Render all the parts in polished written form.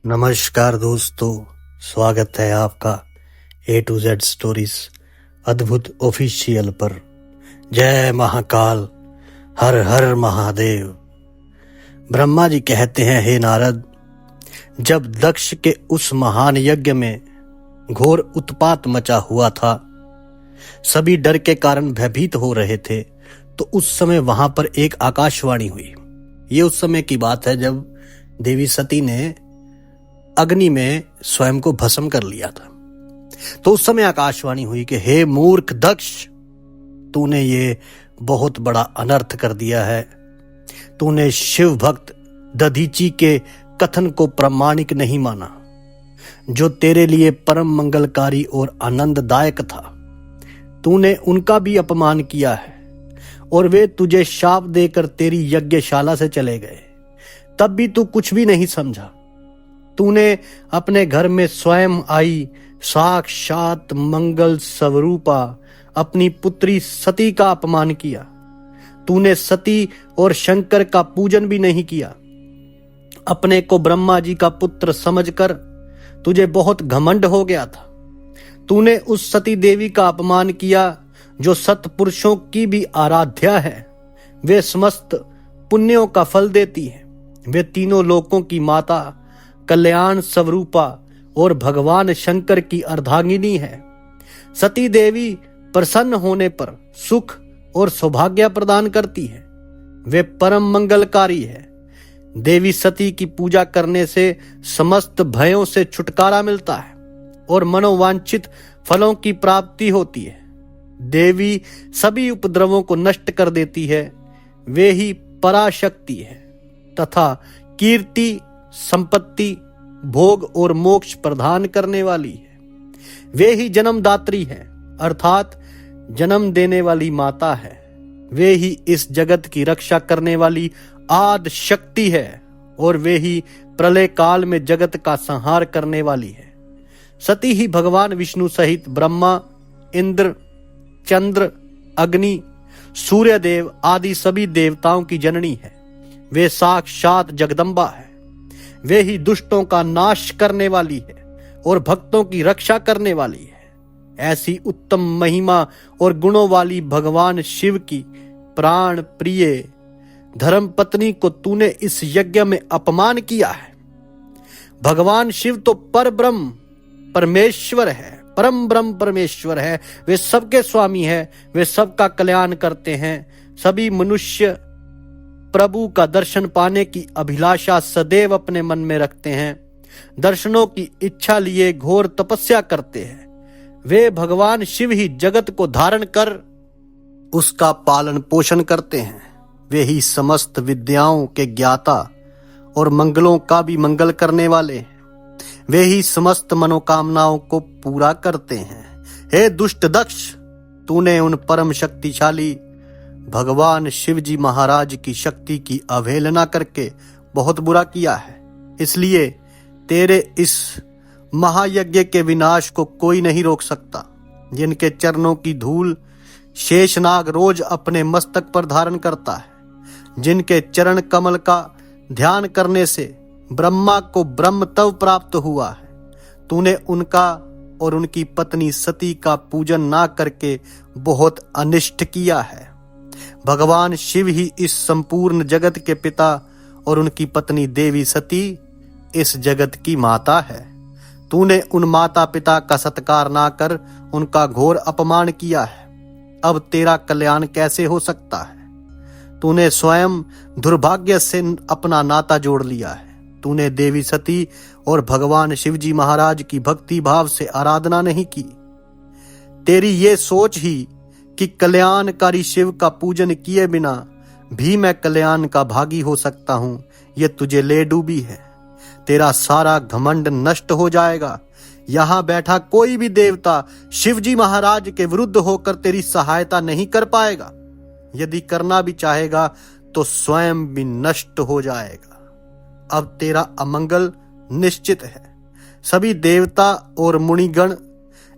नमस्कार दोस्तों, स्वागत है आपका A to Z स्टोरीज अद्भुत ऑफिशियल पर। जय महाकाल, हर हर महादेव। ब्रह्मा जी कहते हैं, हे नारद, जब दक्ष के उस महान यज्ञ में घोर उत्पात मचा हुआ था, सभी डर के कारण भयभीत हो रहे थे, तो उस समय वहां पर एक आकाशवाणी हुई। ये उस समय की बात है जब देवी सती ने अग्नि में स्वयं को भस्म कर लिया था। तो उस समय आकाशवाणी हुई कि हे मूर्ख दक्ष, तूने ये बहुत बड़ा अनर्थ कर दिया है। तूने शिव भक्त दधीची के कथन को प्रामाणिक नहीं माना, जो तेरे लिए परम मंगलकारी और आनंददायक था। तूने उनका भी अपमान किया है और वे तुझे शाप देकर तेरी यज्ञशाला से चले गए। तब भी तू कुछ भी नहीं समझा। तूने अपने घर में स्वयं आई साक्षात मंगल स्वरूपा अपनी पुत्री सती का अपमान किया। तूने सती और शंकर का पूजन भी नहीं किया। अपने को ब्रह्मा जी का पुत्र समझकर तुझे बहुत घमंड हो गया था। तूने उस सती देवी का अपमान किया जो सत्पुरुषों की भी आराध्या है। वे समस्त पुण्यों का फल देती है। वे तीनों लोकों की माता, कल्याण स्वरूपा और भगवान शंकर की अर्धांगिनी है। सती देवी प्रसन्न होने पर सुख और सौभाग्य प्रदान करती है। वे परम मंगलकारी है। देवी सती की पूजा करने से समस्त भयों से छुटकारा मिलता है और मनोवांछित फलों की प्राप्ति होती है। देवी सभी उपद्रवों को नष्ट कर देती है। वे ही पराशक्ति है तथा कीर्ति, संपत्ति, भोग और मोक्ष प्रदान करने वाली है। वे ही जन्मदात्री है, अर्थात जन्म देने वाली माता है। वे ही इस जगत की रक्षा करने वाली आदि शक्ति है और वे ही प्रलय काल में जगत का संहार करने वाली है। सती ही भगवान विष्णु सहित ब्रह्मा, इंद्र, चंद्र, अग्नि, सूर्यदेव आदि सभी देवताओं की जननी है। वे साक्षात जगदम्बा है। वे ही दुष्टों का नाश करने वाली है और भक्तों की रक्षा करने वाली है। ऐसी उत्तम महिमा और गुणों वाली भगवान शिव की प्राण प्रिय धर्म पत्नी को तूने इस यज्ञ में अपमान किया है। भगवान शिव तो पर ब्रह्म परमेश्वर है, परम ब्रह्म परमेश्वर है। वे सबके स्वामी है। वे सबका कल्याण करते हैं। सभी मनुष्य प्रभु का दर्शन पाने की अभिलाषा सदैव अपने मन में रखते हैं। दर्शनों की इच्छा लिए घोर तपस्या करते हैं। वे भगवान शिव ही जगत को धारण कर उसका पालन पोषण करते हैं। वे ही समस्त विद्याओं के ज्ञाता और मंगलों का भी मंगल करने वाले हैं। वे ही समस्त मनोकामनाओं को पूरा करते हैं। हे दुष्ट दक्ष, तूने उन परम शक्तिशाली भगवान शिव जी महाराज की शक्ति की अवहेलना करके बहुत बुरा किया है। इसलिए तेरे इस महायज्ञ के विनाश को कोई नहीं रोक सकता। जिनके चरणों की धूल शेषनाग रोज अपने मस्तक पर धारण करता है, जिनके चरण कमल का ध्यान करने से ब्रह्मा को ब्रह्म तव प्राप्त हुआ है, तूने उनका और उनकी पत्नी सती का पूजन ना करके बहुत अनिष्ट किया है। भगवान शिव ही इस संपूर्ण जगत के पिता और उनकी पत्नी देवी सती इस जगत की माता है। तूने उन माता पिता का सत्कार ना कर उनका घोर अपमान किया है। अब तेरा कल्याण कैसे हो सकता है? तूने स्वयं दुर्भाग्य से अपना नाता जोड़ लिया है। तूने देवी सती और भगवान शिव जी महाराज की भक्ति भाव से आराधना नहीं की। तेरी ये सोच ही कि कल्याणकारी शिव का पूजन किए बिना भी मैं कल्याण का भागी हो सकता हूं, यह तुझे ले डूबी है। तेरा सारा घमंड नष्ट हो जाएगा। यहां बैठा कोई भी देवता शिवजी महाराज के विरुद्ध होकर तेरी सहायता नहीं कर पाएगा। यदि करना भी चाहेगा तो स्वयं भी नष्ट हो जाएगा। अब तेरा अमंगल निश्चित है। सभी देवता और मुनिगण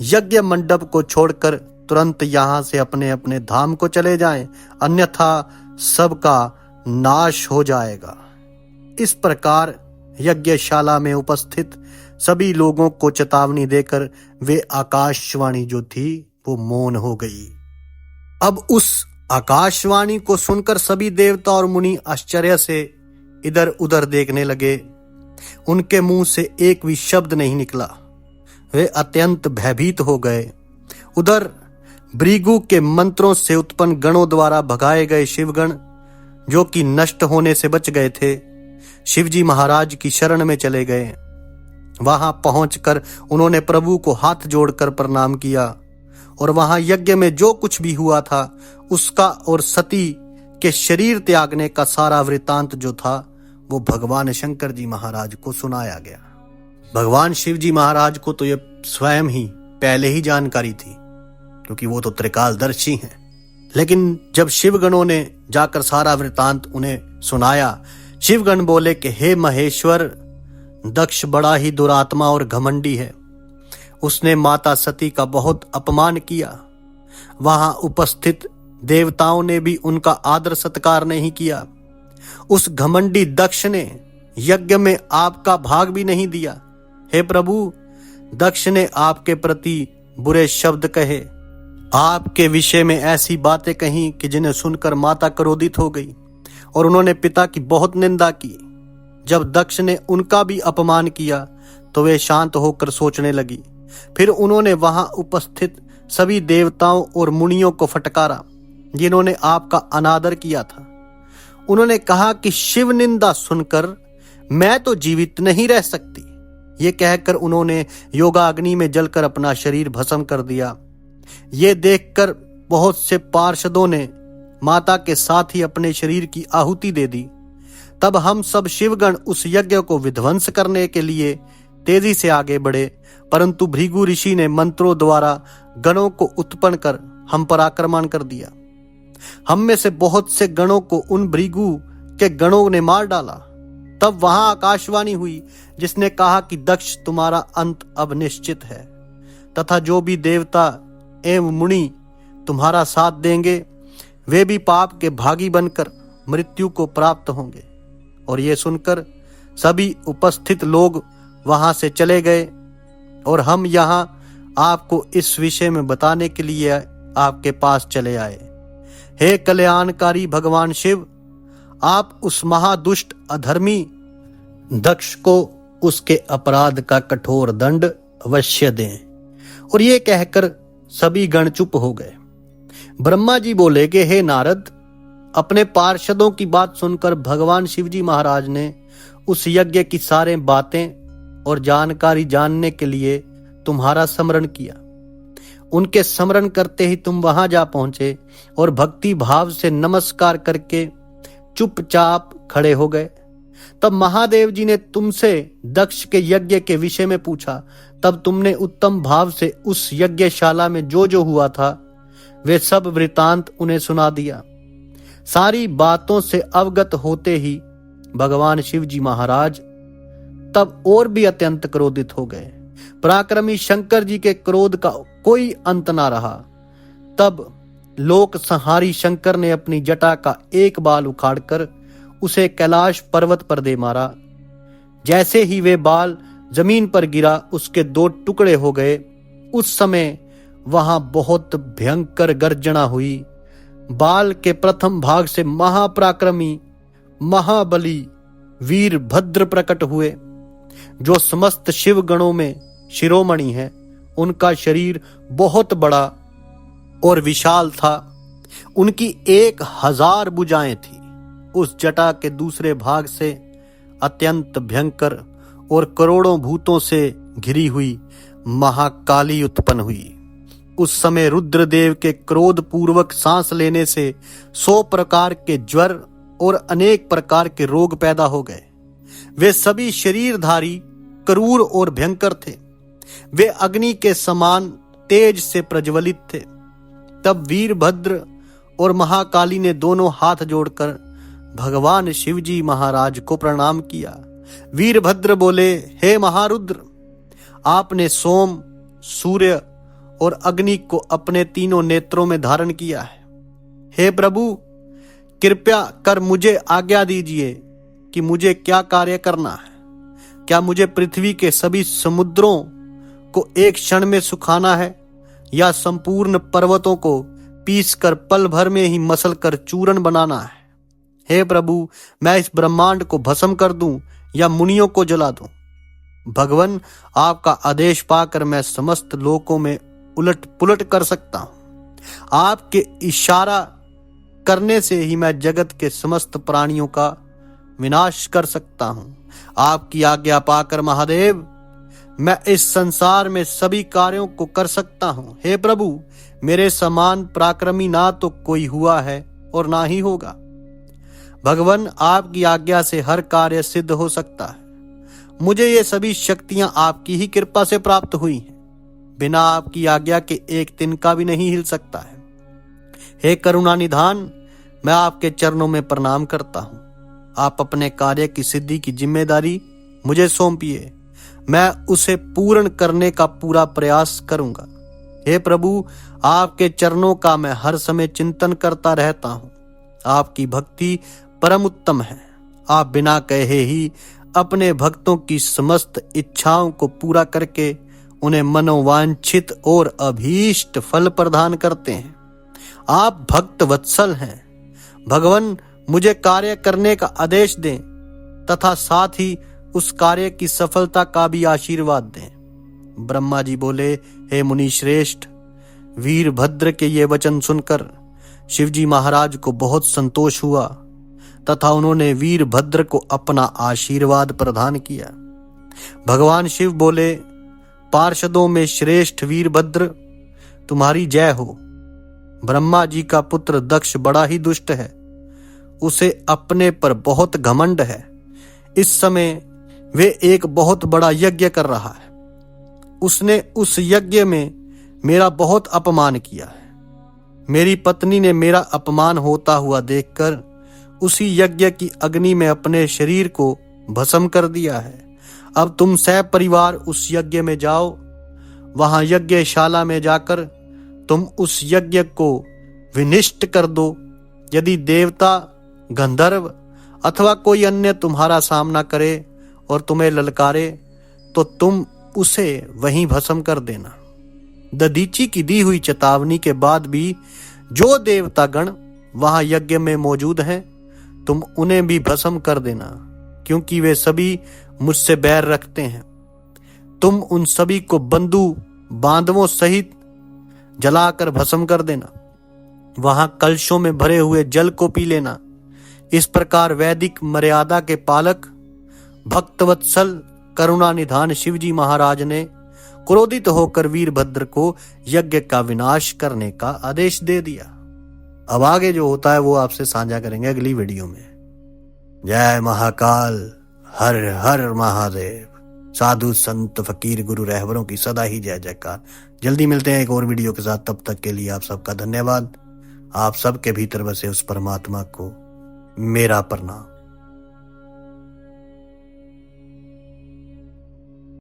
यज्ञ मंडप को छोड़कर तुरंत यहां से अपने अपने धाम को चले जाएं, अन्यथा सबका नाश हो जाएगा। इस प्रकार यज्ञशाला में उपस्थित सभी लोगों को चेतावनी देकर वे आकाशवाणी जो थी वो मौन हो गई। अब उस आकाशवाणी को सुनकर सभी देवता और मुनि आश्चर्य से इधर उधर देखने लगे। उनके मुंह से एक भी शब्द नहीं निकला। वे अत्यंत भयभीत हो गए। उधर भृगु के मंत्रों से उत्पन्न गणों द्वारा भगाए गए शिवगण, जो कि नष्ट होने से बच गए थे, शिवजी महाराज की शरण में चले गए। वहां पहुंचकर उन्होंने प्रभु को हाथ जोड़कर प्रणाम किया और वहां यज्ञ में जो कुछ भी हुआ था उसका और सती के शरीर त्यागने का सारा वृतांत जो था वो भगवान शंकर जी महाराज को सुनाया गया। भगवान शिव जी महाराज को तो ये स्वयं ही पहले ही जानकारी थी, क्योंकि वो तो त्रिकालदर्शी हैं। लेकिन जब शिवगणों ने जाकर सारा वृतांत उन्हें सुनाया, शिवगण बोले कि हे महेश्वर, दक्ष बड़ा ही दुरात्मा और घमंडी है। उसने माता सती का बहुत अपमान किया। वहां उपस्थित देवताओं ने भी उनका आदर सत्कार नहीं किया। उस घमंडी दक्ष ने यज्ञ में आपका भाग भी नहीं दिया। हे प्रभु, दक्ष ने आपके प्रति बुरे शब्द कहे, आपके विषय में ऐसी बातें कही कि जिन्हें सुनकर माता क्रोधित हो गई और उन्होंने पिता की बहुत निंदा की। जब दक्ष ने उनका भी अपमान किया तो वे शांत होकर सोचने लगी। फिर उन्होंने वहां उपस्थित सभी देवताओं और मुनियों को फटकारा जिन्होंने आपका अनादर किया था। उन्होंने कहा कि शिव निंदा सुनकर मैं तो जीवित नहीं रह सकती। ये कहकर उन्होंने योगाग्नि में जलकर अपना शरीर भस्म कर दिया। ये देखकर बहुत से पार्षदों ने माता के साथ ही अपने शरीर की आहुति दे दी। तब हम सब शिवगण उस यज्ञ को विध्वंस करने के लिए तेजी से आगे बढ़े, परंतु भृगु ऋषि ने मंत्रों द्वारा गणों को उत्पन्न कर हम पर आक्रमण कर दिया। हम में से बहुत से गणों को उन भृगु के गणों ने मार डाला। तब वहां आकाशवाणी हुई जिसने कहा कि दक्ष, तुम्हारा अंत अब निश्चित है, तथा जो भी देवता एवं मुनि तुम्हारा साथ देंगे वे भी पाप के भागी बनकर मृत्यु को प्राप्त होंगे। और ये सुनकर सभी उपस्थित लोग वहां से चले गए और हम यहाँ आपको इस विषय में बताने के लिए आपके पास चले आए। हे कल्याणकारी भगवान शिव, आप उस महादुष्ट अधर्मी दक्ष को उसके अपराध का कठोर दंड अवश्य दें। और ये कहकर सभी गण चुप हो गए। ब्रह्मा जी बोले कि हे नारद, अपने पार्षदों की बात सुनकर भगवान शिवजी महाराज ने उस यज्ञ की सारे बातें और जानकारी जानने के लिए तुम्हारा स्मरण किया। उनके स्मरण करते ही तुम वहां जा पहुंचे और भक्ति भाव से नमस्कार करके चुपचाप खड़े हो गए। तब महादेव जी ने तुमसे दक्ष के यज्ञ के विषय में पूछा। तब तुमने उत्तम भाव से उस यज्ञशाला में जो जो हुआ था वे सब वृतांत उन्हें सुना दिया। सारी बातों से अवगत होते ही भगवान शिव जी महाराज तब और भी अत्यंत क्रोधित हो गए। पराक्रमी शंकर जी के क्रोध का कोई अंत ना रहा। तब लोक संहारी शंकर ने अपनी जटा का एक बाल उखाड़कर उसे कैलाश पर्वत पर दे मारा। जैसे ही वे बाल जमीन पर गिरा उसके दो टुकड़े हो गए। उस समय वहां बहुत भयंकर गर्जना हुई। बाल के प्रथम भाग से महापराक्रमी महाबली वीरभद्र प्रकट हुए, जो समस्त शिव गणों में शिरोमणि है। उनका शरीर बहुत बड़ा और विशाल था। उनकी 1000 भुजाएं थी। उस जटा के दूसरे भाग से अत्यंत भयंकर और करोड़ों भूतों से घिरी हुई महाकाली उत्पन्न हुई। उस समय रुद्रदेव के क्रोध पूर्वक सांस लेने से 100 प्रकार के ज्वर और अनेक प्रकार के रोग पैदा हो गए। वे सभी शरीरधारी क्रूर और भयंकर थे। वे अग्नि के समान तेज से प्रज्वलित थे। तब वीरभद्र और महाकाली ने दोनों हाथ जोड़कर भगवान शिवजी महाराज को प्रणाम किया। वीरभद्र बोले, हे महारुद्र, आपने सोम, सूर्य और अग्नि को अपने तीनों नेत्रों में धारण किया है। हे प्रभु, कृपया कर मुझे आज्ञा दीजिए कि मुझे क्या कार्य करना है। क्या मुझे पृथ्वी के सभी समुद्रों को एक क्षण में सुखाना है, या संपूर्ण पर्वतों को पीसकर पल भर में ही मसल कर चूर्ण बनाना है? हे प्रभु, मैं इस ब्रह्मांड को भस्म कर दूं या मुनियों को जला दूं? भगवान, आपका आदेश पाकर मैं समस्त लोकों में उलट पुलट कर सकता हूं। आपके इशारा करने से ही मैं जगत के समस्त प्राणियों का विनाश कर सकता हूं। आपकी आज्ञा पाकर महादेव, मैं इस संसार में सभी कार्यों को कर सकता हूं। हे प्रभु, मेरे समान पराक्रमी ना तो कोई हुआ है और ना ही होगा। भगवान, आपकी आज्ञा से हर कार्य सिद्ध हो सकता है। मुझे ये सभी शक्तियां आपकी ही कृपा से प्राप्त हुई हैं। बिना आपकी आज्ञा के एक तिनका भी नहीं हिल सकता है। हे करुणा निधान, मैं आपके चरणों में प्रणाम करता हूं। आप अपने कार्य की सिद्धि की जिम्मेदारी मुझे सौंपिए। मैं उसे पूर्ण करने का पूरा प्रयास करूंगा। हे प्रभु, आपके चरणों का मैं हर समय चिंतन करता रहता हूं। आपकी भक्ति परम उत्तम है। आप बिना कहे ही अपने भक्तों की समस्त इच्छाओं को पूरा करके उन्हें मनोवांछित और अभीष्ट फल प्रदान करते हैं। आप भक्त वत्सल हैं। भगवान, मुझे कार्य करने का आदेश दें तथा साथ ही उस कार्य की सफलता का भी आशीर्वाद दें। ब्रह्मा जी बोले, हे मुनि श्रेष्ठ, वीरभद्र के ये वचन सुनकर शिवजी महाराज को बहुत संतोष हुआ तथा उन्होंने वीरभद्र को अपना आशीर्वाद प्रदान किया। भगवान शिव बोले, पार्षदों में श्रेष्ठ वीरभद्र, तुम्हारी जय हो। ब्रह्मा जी का पुत्र दक्ष बड़ा ही दुष्ट है। उसे अपने पर बहुत घमंड है। इस समय वे एक बहुत बड़ा यज्ञ कर रहा है। उसने उस यज्ञ में मेरा बहुत अपमान किया है। मेरी पत्नी ने मेरा अपमान होता हुआ देखकर उसी यज्ञ की अग्नि में अपने शरीर को भस्म कर दिया है। अब तुम सपरिवार उस यज्ञ में जाओ। वहां यज्ञशाला में जाकर तुम उस यज्ञ को विनिष्ट कर दो। यदि देवता, गंधर्व अथवा कोई अन्य तुम्हारा सामना करे और तुम्हें ललकारे तो तुम उसे वहीं भस्म कर देना। दधीची की दी हुई चेतावनी के बाद भी जो देवतागण वहां यज्ञ में मौजूद हैं, तुम उन्हें भी भस्म कर देना, क्योंकि वे सभी मुझसे बैर रखते हैं। तुम उन सभी को बंधु बांधवों सहित जलाकर भस्म कर देना। वहां कलशों में भरे हुए जल को पी लेना। इस प्रकार वैदिक मर्यादा के पालक भक्तवत्सल करुणा निधान शिवजी महाराज ने क्रोधित होकर वीरभद्र को यज्ञ का विनाश करने का आदेश दे दिया। अब आगे जो होता है वो आपसे साझा करेंगे अगली वीडियो में। जय महाकाल, हर हर महादेव। साधु संत फकीर गुरु रहबरों की सदा ही जय जयकार। जल्दी मिलते हैं एक और वीडियो के साथ। तब तक के लिए आप सबका धन्यवाद। आप सबके भीतर बसे उस परमात्मा को मेरा प्रणाम।